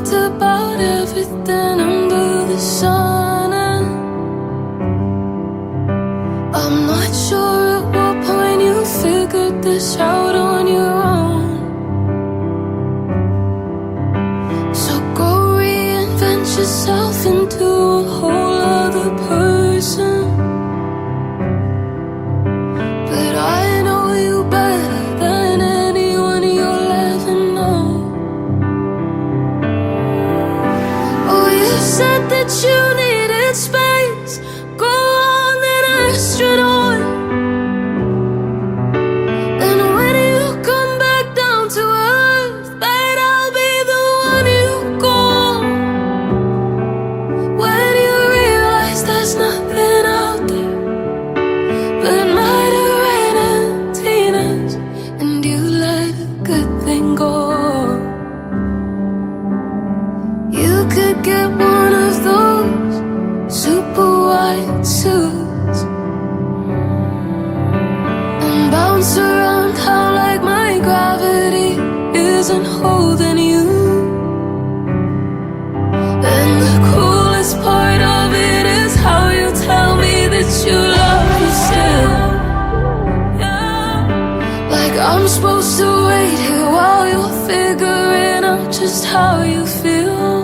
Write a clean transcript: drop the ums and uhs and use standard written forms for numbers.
talked about everything under the sun, and I'm not sure at what point you figured this out on your own. So go reinvent yourself into a whole other person. But I know you better than anyone you'll ever know. Oh, you said that you needed space. Go on, then, astronaut. And when you come back down to earth, babe, I'll be the one you call. When you realize there's nothing out there but mighty rain and Tina's, and you let a good thing go. You could get one of those super white suits and bounce around how like my gravity isn't holding you. And the coolest part of it is how you tell me that you love me still. Like I'm supposed to wait here while you're figuring out just how you feel.